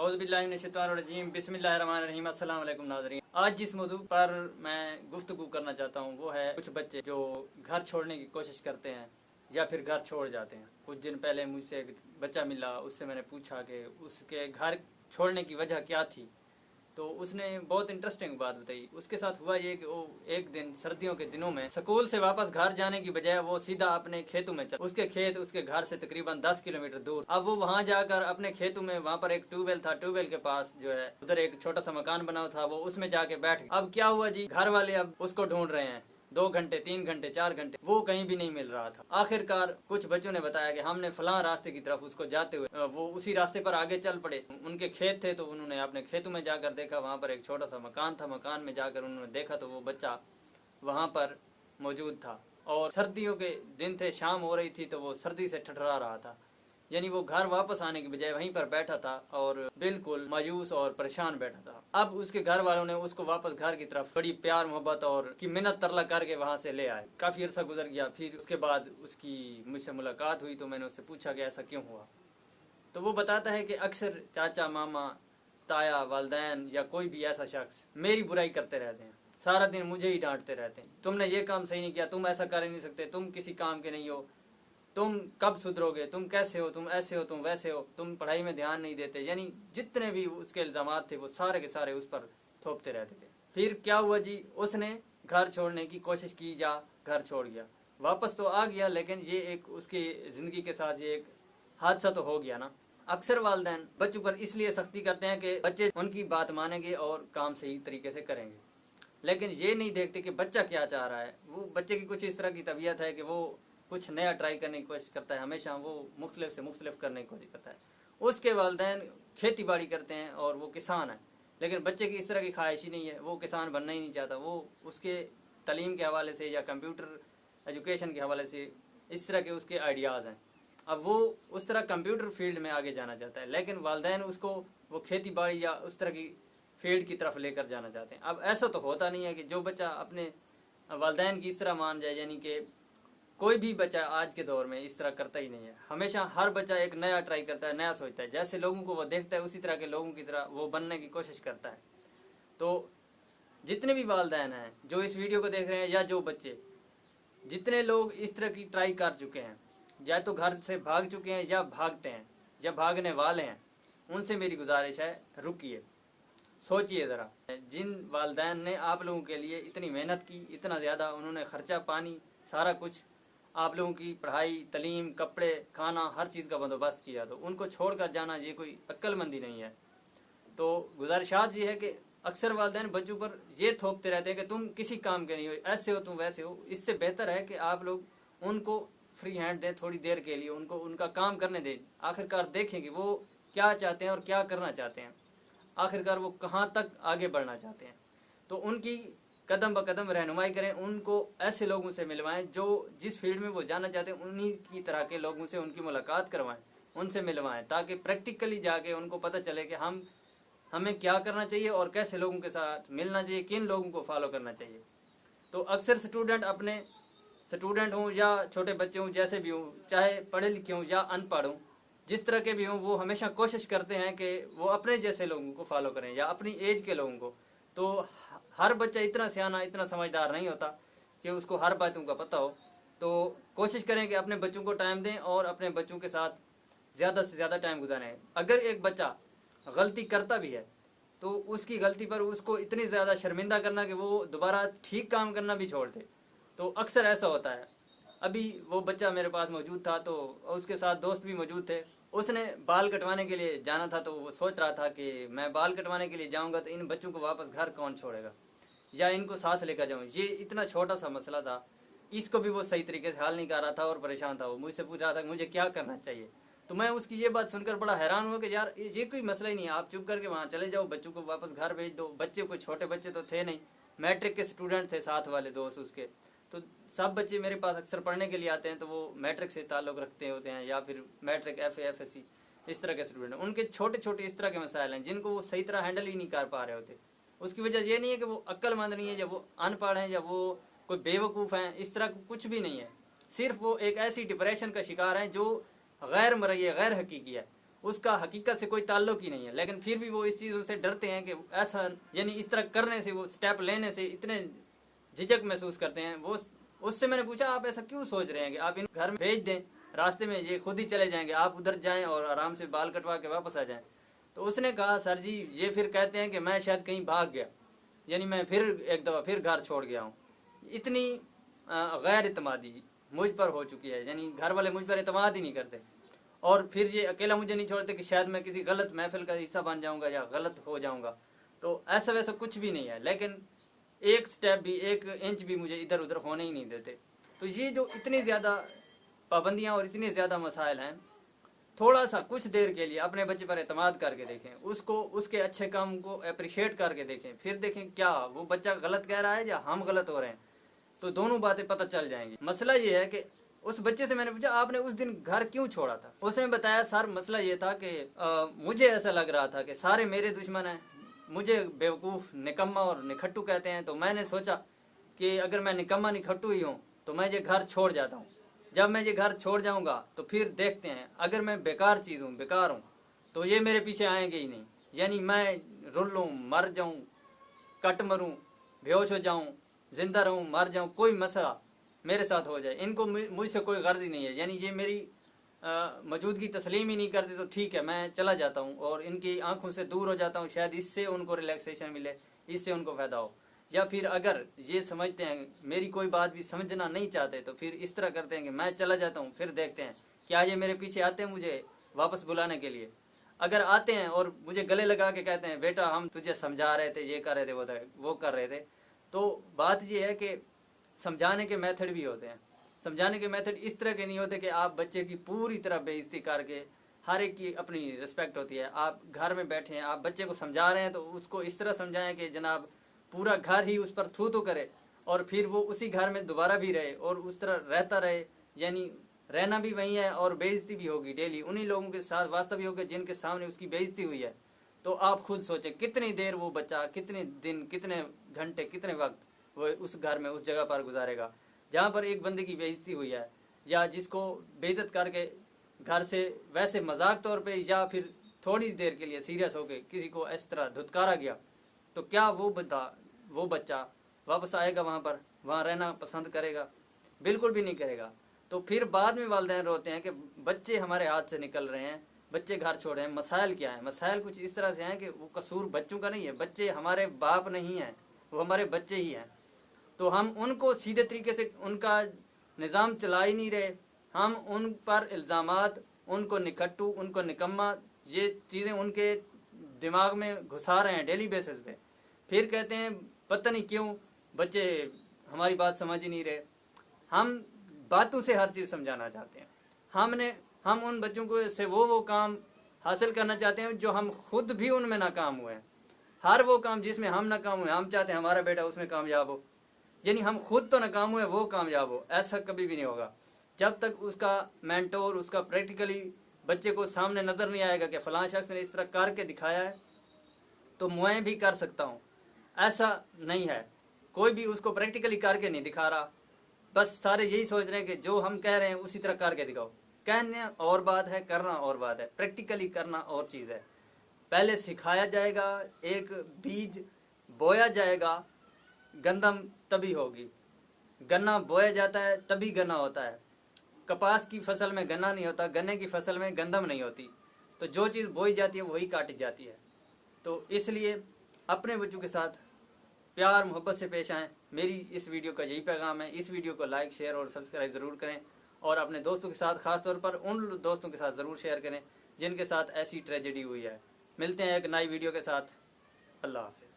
औज़ुबिल्लाहिमिनश्शैतानिर्रजीम बिस्मिल्लाहिर्रहमानिर्रहीम। अस्सलाम वालेकुम नाज़रीन। आज जिस मौजू पर मैं गुफ्तगू करना चाहता हूँ वो है कुछ बच्चे जो घर छोड़ने की कोशिश करते हैं या फिर घर छोड़ जाते हैं। कुछ दिन पहले मुझसे एक बच्चा मिला, उससे मैंने पूछा कि उसके घर छोड़ने की वजह क्या थी, तो उसने बहुत इंटरेस्टिंग बात बताई। उसके साथ हुआ ये कि वो एक दिन सर्दियों के दिनों में स्कूल से वापस घर जाने की बजाय वो सीधा अपने खेतों में चला। उसके खेत उसके घर से तकरीबन 10 किलोमीटर दूर। अब वो वहां जाकर अपने खेतों में, वहां पर एक ट्यूबवेल था, ट्यूबवेल के पास जो है उधर एक छोटा सा मकान बना हुआ था, वो उसमें जाके बैठ गया। अब क्या हुआ जी, घर वाले अब उसको ढूंढ रहे हैं 2 घंटे 3 घंटे 4 घंटे, वो कहीं भी नहीं मिल रहा था। आखिरकार कुछ बच्चों ने बताया कि हमने फलां रास्ते की तरफ उसको जाते हुए, वो उसी रास्ते पर आगे चल पड़े। उनके खेत थे तो उन्होंने अपने खेतों में जाकर देखा, वहां पर एक छोटा सा मकान था। मकान में जाकर उन्होंने देखा तो वो बच्चा वहां पर मौजूद था और सर्दियों के दिन थे, शाम हो रही थी तो वो सर्दी से ठठरा रहा था। यानी वो घर वापस आने की बजाय वहीं पर बैठा था और बिल्कुल मायूस और परेशान बैठा था। अब उसके घर वालों ने उसको वापस घर की तरफ बड़ी प्यार मोहब्बत और की मिन्नत तरला करके वहां से ले आए। काफी अरसा गुजर गया, फिर उसके बाद उसकी मुझसे मुलाकात हुई तो मैंने उससे पूछा कि ऐसा क्यों हुआ। तो वो बताता है कि अक्सर चाचा मामा ताया वालदैन या कोई भी ऐसा शख्स मेरी बुराई करते रहते हैं, सारा दिन मुझे ही डांटते रहते हैं। तुमने ये काम सही नहीं किया, तुम ऐसा कर ही नहीं सकते, तुम किसी काम के नहीं हो, तुम कब सुधरोगे, तुम कैसे हो, तुम ऐसे हो, तुम वैसे हो, तुम पढ़ाई में ध्यान नहीं देते। यानी जितने भी उसके इल्जामात थे वो सारे के सारे उस पर थोपते रहते थे। फिर क्या हुआ जी, उसने घर छोड़ने की कोशिश की या घर छोड़ गया। वापस तो आ गया, लेकिन ये एक उसकी जिंदगी के साथ ये एक हादसा तो हो गया ना। अक्सर वालिदैन बच्चों पर इसलिए सख्ती करते हैं कि बच्चे उनकी बात मानेंगे और काम सही तरीके से करेंगे, लेकिन ये नहीं देखते कि बच्चा क्या चाह रहा है। वो बच्चे की कुछ इस तरह की तबीयत है कि वो कुछ नया ट्राई करने की कोशिश करता है, हमेशा वो मुख्तलिफ से मुख्तलिफ करने की कोशिश करता है। उसके वालिदैन खेती बाड़ी करते हैं और वो किसान है, लेकिन बच्चे की इस तरह की ख्वाहिश ही नहीं है, वो किसान बनना ही नहीं चाहता। वो उसके तालीम के हवाले से या कंप्यूटर एजुकेशन के हवाले से इस तरह के उसके आइडियाज़ हैं। अब वो उस तरह कंप्यूटर फील्ड में आगे जाना चाहता है, लेकिन वालिदैन उसको वो खेती बाड़ी या उस तरह की फील्ड की तरफ लेकर जाना चाहते हैं। अब ऐसा तो होता नहीं है कि जो बच्चा अपने वालिदैन की इस तरह मान जाए, यानी कि कोई भी बच्चा आज के दौर में इस तरह करता ही नहीं है। हमेशा हर बच्चा एक नया ट्राई करता है, नया सोचता है, जैसे लोगों को वो देखता है उसी तरह के लोगों की तरह वो बनने की कोशिश करता है। तो जितने भी वालिदैन हैं जो इस वीडियो को देख रहे हैं या जो बच्चे, जितने लोग इस तरह की ट्राई कर चुके हैं, या तो घर से भाग चुके हैं या भागते हैं या भागने वाले हैं, उनसे मेरी गुजारिश है रुकिए, सोचिए ज़रा। जिन वालिदैन ने आप लोगों के लिए इतनी मेहनत की, इतना ज़्यादा उन्होंने ख़र्चा पानी सारा कुछ आप लोगों की पढ़ाई तालीम कपड़े खाना हर चीज़ का बंदोबस्त किया, तो उनको छोड़ कर जाना ये कोई अक्लमंदी नहीं है। तो गुजारिशात ये है कि अक्सर वालिदैन बच्चों पर ये थोपते रहते हैं कि तुम किसी काम के नहीं हो, ऐसे हो, तुम वैसे हो। इससे बेहतर है कि आप लोग उनको फ्री हैंड दें थोड़ी देर के लिए, उनको उनका काम करने दें। आखिरकार देखें कि वो क्या चाहते हैं और क्या करना चाहते हैं, आखिरकार वो कहाँ तक आगे बढ़ना चाहते हैं। तो उनकी कदम ब कदम रहनुमाई करें, उनको ऐसे लोगों से मिलवाएं जो जिस फील्ड में वो जाना चाहते हैं उन्हीं की तरह के लोगों से उनकी मुलाकात करवाएं, उनसे मिलवाएं, ताकि प्रैक्टिकली जाके उनको पता चले कि हमें क्या करना चाहिए और कैसे लोगों के साथ मिलना चाहिए, किन लोगों को फॉलो करना चाहिए। तो अक्सर स्टूडेंट हों या छोटे बच्चे हों, जैसे भी हों, चाहे पढ़े लिखे हों या अनपढ़ हों, जिस तरह के भी हों, वो हमेशा कोशिश करते हैं कि वो अपने जैसे लोगों को फॉलो करें या अपनी एज के लोगों को। तो हर बच्चा इतना सियाना इतना समझदार नहीं होता कि उसको हर बातों का पता हो। तो कोशिश करें कि अपने बच्चों को टाइम दें और अपने बच्चों के साथ ज़्यादा से ज़्यादा टाइम गुजारें। अगर एक बच्चा गलती करता भी है तो उसकी गलती पर उसको इतनी ज़्यादा शर्मिंदा करना कि वो दोबारा ठीक काम करना भी छोड़ दे, तो अक्सर ऐसा होता है। अभी वो बच्चा मेरे पास मौजूद था तो उसके साथ दोस्त भी मौजूद थे। उसने बाल कटवाने के लिए जाना था, तो वो सोच रहा था कि मैं बाल कटवाने के लिए जाऊंगा तो इन बच्चों को वापस घर कौन छोड़ेगा या इनको साथ लेकर जाऊं। ये इतना छोटा सा मसला था, इसको भी वो सही तरीके से हल नहीं कर रहा था और परेशान था। वो मुझसे पूछ रहा था कि मुझे क्या करना चाहिए। तो मैं उसकी ये बात सुनकर बड़ा हैरान हुआ कि यार ये कोई मसला ही नहीं है, आप चुप करके वहाँ चले जाओ, बच्चों को वापस घर भेज दो। बच्चे कोई छोटे बच्चे तो थे नहीं, मैट्रिक के स्टूडेंट थे साथ वाले दोस्त उसके। तो सब बच्चे मेरे पास अक्सर पढ़ने के लिए आते हैं तो वो मैट्रिक से ताल्लुक़ रखते होते हैं या फिर मैट्रिक FA FSC इस तरह के स्टूडेंट हैं। उनके छोटे छोटे इस तरह के मसाइल हैं जिनको वो सही तरह हैंडल ही नहीं कर पा रहे होते। उसकी वजह ये नहीं है कि वो अक्लमंद नहीं है या वो अनपढ़ हैं या वो कोई बेवकूफ़ हैं, इस तरह कुछ भी नहीं है। सिर्फ वो एक ऐसी डिप्रेशन का शिकार हैं जो गैर मरई गैर हकीकी है। اس کا حقیقت سے کوئی تعلق ہی نہیں ہے، لیکن پھر بھی وہ اس چیزوں سے ڈرتے ہیں کہ ایسا یعنی اس طرح کرنے سے، وہ سٹیپ لینے سے اتنے جھجک محسوس کرتے ہیں۔ وہ اس سے میں نے پوچھا آپ ایسا کیوں سوچ رہے ہیں کہ آپ ان گھر میں بھیج دیں، راستے میں یہ خود ہی چلے جائیں گے، آپ ادھر جائیں اور آرام سے بال کٹوا کے واپس آ جائیں۔ تو اس نے کہا سر جی یہ پھر کہتے ہیں کہ میں شاید کہیں بھاگ گیا، یعنی میں پھر ایک دفعہ پھر گھر چھوڑ گیا ہوں۔ اتنی غیر اعتمادی مجھ پر ہو چکی ہے، یعنی گھر والے مجھ پر اعتماد ہی نہیں کرتے، اور پھر یہ اکیلا مجھے نہیں چھوڑتے کہ شاید میں کسی غلط محفل کا حصہ بن جاؤں گا یا غلط ہو جاؤں گا۔ تو ایسا ویسا کچھ بھی نہیں ہے، لیکن ایک سٹیپ بھی، ایک انچ بھی مجھے ادھر ادھر ہونے ہی نہیں دیتے۔ تو یہ جو اتنی زیادہ پابندیاں اور اتنے زیادہ مسائل ہیں، تھوڑا سا کچھ دیر کے لیے اپنے بچے پر اعتماد کر کے دیکھیں، اس کو اس کے اچھے کام کو اپریشیٹ کر کے دیکھیں، پھر دیکھیں کیا وہ بچہ غلط کہہ رہا ہے یا ہم غلط ہو رہے ہیں، تو دونوں باتیں پتہ چل جائیں گی۔ مسئلہ یہ ہے کہ اس بچے سے میں نے پوچھا آپ نے اس دن گھر کیوں چھوڑا تھا؟ اس نے بتایا سر مسئلہ یہ تھا کہ مجھے ایسا لگ رہا تھا کہ سارے میرے دشمن ہیں، مجھے بیوقوف، نکما اور نکھٹو کہتے ہیں، تو میں نے سوچا کہ اگر میں نکما نکھٹو ہی ہوں تو میں یہ گھر چھوڑ جاتا ہوں۔ جب میں یہ گھر چھوڑ جاؤں گا تو پھر دیکھتے ہیں، اگر میں بیکار چیز ہوں، بیکار ہوں، تو یہ میرے پیچھے آئیں گے ہی نہیں، یعنی میں رل لوں، مر جاؤں، کٹ مروں، بے ہوش ہو جاؤں، زندہ رہوں، مر جاؤں، کوئی مسئلہ میرے ساتھ ہو جائے، ان کو مجھ سے کوئی غرض ہی نہیں ہے، یعنی یہ میری موجودگی تسلیم ہی نہیں کرتے تو ٹھیک ہے میں چلا جاتا ہوں اور ان کی آنکھوں سے دور ہو جاتا ہوں، شاید اس سے ان کو ریلیکسیشن ملے، اس سے ان کو فائدہ ہو۔ یا پھر اگر یہ سمجھتے ہیں میری کوئی بات بھی سمجھنا نہیں چاہتے تو پھر اس طرح کرتے ہیں کہ میں چلا جاتا ہوں، پھر دیکھتے ہیں کیا یہ میرے پیچھے آتے ہیں مجھے واپس بلانے کے لیے۔ اگر آتے ہیں اور مجھے گلے لگا کے کہتے ہیں بیٹا ہم تجھے سمجھا رہے تھے، یہ کر رہے تھے، وہ کر رہے تھے، تو بات یہ ہے کہ سمجھانے کے میتھڈ بھی ہوتے ہیں۔ سمجھانے کے میتھڈ اس طرح کے نہیں ہوتے کہ آپ بچے کی پوری طرح بے عزتی کر کے، ہر ایک کی اپنی رسپیکٹ ہوتی ہے۔ آپ گھر میں بیٹھے ہیں، آپ بچے کو سمجھا رہے ہیں تو اس کو اس طرح سمجھائیں کہ جناب پورا گھر ہی اس پر تھو تو کرے، اور پھر وہ اسی گھر میں دوبارہ بھی رہے اور اس طرح رہتا رہے، یعنی رہنا بھی وہی ہے اور بے عزتی بھی ہوگی ڈیلی، انہی لوگوں کے ساتھ واسطہ بھی ہوگا جن کے سامنے اس کی بے عزتی ہوئی ہے۔ تو آپ خود سوچیں کتنی دیر وہ بچہ، کتنے دن، کتنے گھنٹے، کتنے وقت وہ اس گھر میں، اس جگہ پر گزارے گا جہاں پر ایک بندے کی بے عزتی ہوئی ہے، یا جس کو بے عزت کر کے گھر سے ویسے مذاق طور پہ یا پھر تھوڑی دیر کے لیے سیریس ہو کے کسی کو اس طرح دھتکارا گیا، تو کیا وہ بچہ واپس آئے گا وہاں پر، وہاں رہنا پسند کرے گا؟ بالکل بھی نہیں کرے گا۔ تو پھر بعد میں والدین روتے ہیں کہ بچے ہمارے ہاتھ سے نکل رہے ہیں، بچے گھر چھوڑ رہے ہیں۔ مسائل کیا ہیں؟ مسائل کچھ اس طرح سے ہیں کہ وہ قصور بچوں کا نہیں ہے، بچے ہمارے باپ نہیں ہیں، وہ ہمارے بچے ہی ہیں۔ تو ہم ان کو سیدھے طریقے سے ان کا نظام چلا ہی نہیں رہے، ہم ان پر الزامات، ان کو نکھٹو، ان کو نکما، یہ چیزیں ان کے دماغ میں گھسا رہے ہیں ڈیلی بیسس پہ۔ پھر کہتے ہیں پتہ نہیں کیوں بچے ہماری بات سمجھ ہی نہیں رہے۔ ہم باتوں سے ہر چیز سمجھانا چاہتے ہیں، ہم ان بچوں کو سے وہ کام حاصل کرنا چاہتے ہیں جو ہم خود بھی ان میں ناکام ہوئے ہیں۔ ہر وہ کام جس میں ہم ناکام ہوئے ہم چاہتے ہیں ہمارا بیٹا اس میں کامیاب ہو، یعنی ہم خود تو ناکام ہوئے وہ کامیاب ہو۔ ایسا کبھی بھی نہیں ہوگا جب تک اس کا مینٹور، اس کا پریکٹیکلی بچے کو سامنے نظر نہیں آئے گا کہ فلاں شخص نے اس طرح کر کے دکھایا ہے تو میں بھی کر سکتا ہوں۔ ایسا نہیں ہے، کوئی بھی اس کو پریکٹیکلی کر کے نہیں دکھا رہا، بس سارے یہی سوچ رہے ہیں کہ جو ہم کہہ رہے ہیں اسی طرح کر کے دکھاؤ۔ کہنا اور بات ہے، کرنا اور بات ہے، پریکٹیکلی کرنا اور چیز ہے۔ پہلے سکھایا جائے گا، ایک بیج بویا جائے گا، گندم تبھی ہوگی۔ گنا بویا جاتا ہے تبھی گنا ہوتا ہے۔ کپاس کی فصل میں گنا نہیں ہوتا، گنے کی فصل میں گندم نہیں ہوتی۔ تو جو چیز بوئی جاتی ہے وہی کاٹی جاتی ہے۔ تو اس لیے اپنے بچوں کے ساتھ پیار محبت سے پیش آئیں۔ میری اس ویڈیو کا یہی پیغام ہے۔ اس ویڈیو کو لائک، شیئر اور سبسکرائب ضرور کریں، اور اپنے دوستوں کے ساتھ، خاص طور پر ان دوستوں کے ساتھ ضرور شیئر کریں جن کے ساتھ ایسی ٹریجڈی ہوئی ہے۔ ملتے ہیں ایک نئی ویڈیو کے ساتھ۔ اللہ حافظ۔